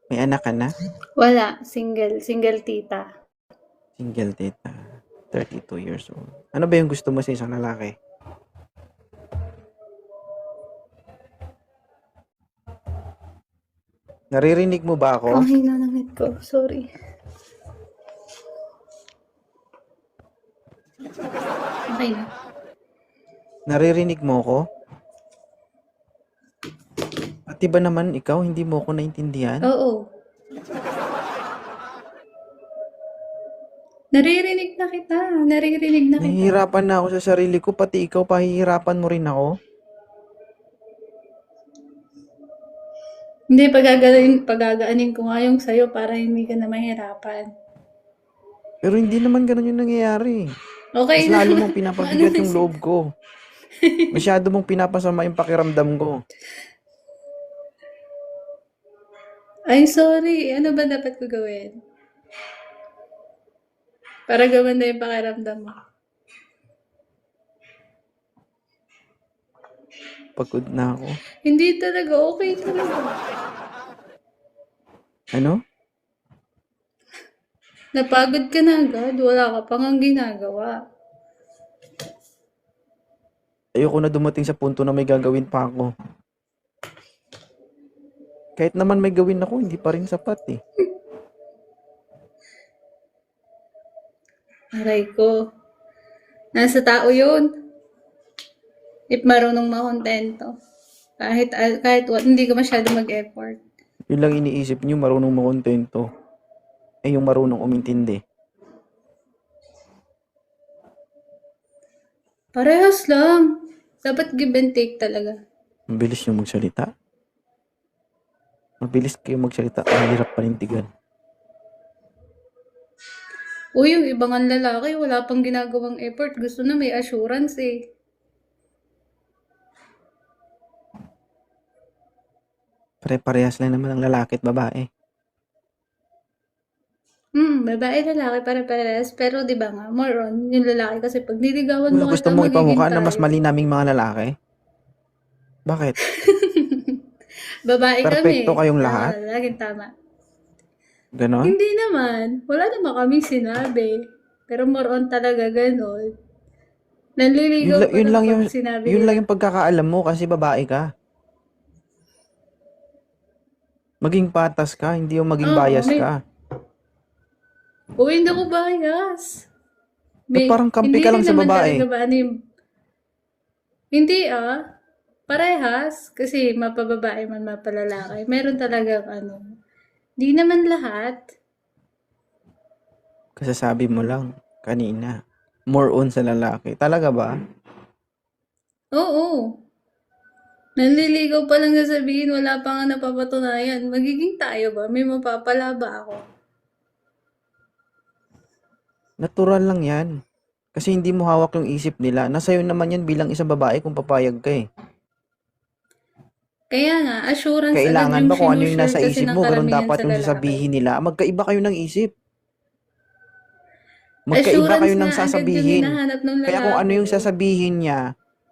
May anak ka na? Wala, single tita. Single tita. 32 years old. Ano ba yung gusto mo sa isang lalaki? Naririnig mo ba Ang ako? hina ng net ko, sorry. Okay na. Naririnig mo ako? Pati ba naman ikaw, hindi mo ako naintindihan? Oo. Naririnig na kita. Naririnig na kita. Nahihirapan na ako sa sarili ko, pati ikaw pahihirapan mo rin ako. Hindi, pagagaanin ko nga yung sa'yo para hindi ka na mahirapan. Pero hindi naman ganun yung nangyayari. Okay Mas na. lalo mong pinapabigat yung loob ko. Masyado mong pinapasama yung pakiramdam ko. Ay, sorry. Ano ba dapat ko gawin? Para gawin na yung pakiramdam mo. Pagod na ako. Hindi talaga. Okay talaga. Ano? Napagod ka na agad. Wala ka pang ang ginagawa. Ayoko na dumating sa punto na may gagawin pa ako. Kahit naman may gawin ako, hindi pa rin sapat eh. Aray ko. Nasa tao yun. If marunong makontento. Kahit hindi ka masyado mag-effort. Yun lang iniisip nyo, marunong makontento. Eh yung marunong umintindi. Parehas lang. Dapat give and take talaga. Mabilis nyo magsalita. Mabilis kayo magsalita, ang hirap panindigan. Uy, yung ibang ang lalaki, wala pang ginagawang effort. Gusto na may assurance eh. Pare-parehas lang naman ang lalaki at babae. Babae, lalaki, pare-parehas. Pero di ba nga, more on, yung lalaki kasi pag niligawan Wala mo gusto kita, mong magiging ipamukha na mas tayo. mali naming mga lalaki? Bakit? Babae Perfecto kami. kayong Tama lahat? na, laging tama. Ganon? Hindi naman. Wala naman kaming sinabi. Pero more on talaga ganon. Nanliligaw pa Yun lang lang pag yung, sinabi yun lang nila. yung pagkakaalam mo kasi babae ka. Maging patas ka, hindi yung maging Oo, bias ka. Uy, hindi ako bias. Ba't parang kampi Hindi ka lang rin sa naman babae? talaga ba ano yung... Hindi parehas. Kasi mapababae man mapalalaki. Meron talagang ano. Di naman lahat. Kasasabi mo lang kanina. More on sa lalaki. Talaga ba? Oo. Nanliligaw pa lang sasabihin, wala pa nga napapatunayan. Magiging tayo ba? May mapapala ba ako? Natural lang yan. Kasi hindi mo hawak yung isip nila. Nasa'yo naman yan bilang isang babae kung papayag ka eh. Kaya nga, assurance agad Kailangan yung ba kung ano yung sinushare nasa kasi isip ng mo, ganun karamihan dapat sa yung lalaki. sasabihin nila. Magkaiba kayo ng isip. Magkaiba Assurance kayo ng nga agad yung sasabihin. hinahanap ng Kaya kung ano lalaki. yung sasabihin niya,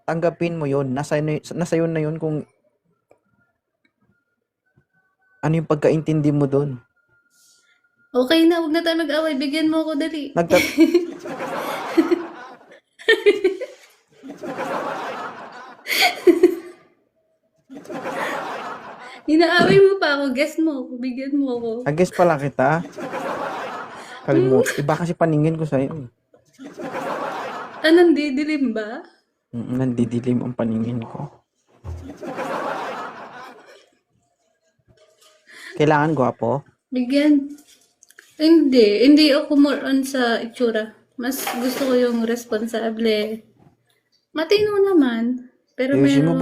tanggapin mo yun. Nasa yun na yun kung ano yung pagkaintindi mo dun. Okay na, huwag na tayo mag-away. Bigyan mo ako dali. Inaaway mo pa ako. Guess mo ako. Bigyan mo ako. Guess pala kita. Kalimut. Iba kasi paningin ko sa'yo. Anong didilim ba? Nandidilim ang paningin ko. Kailangan gwapo? Bigyan. Hindi ako more on sa itsura. Mas gusto ko yung responsable. Matino naman. Pero Ayusin mo meron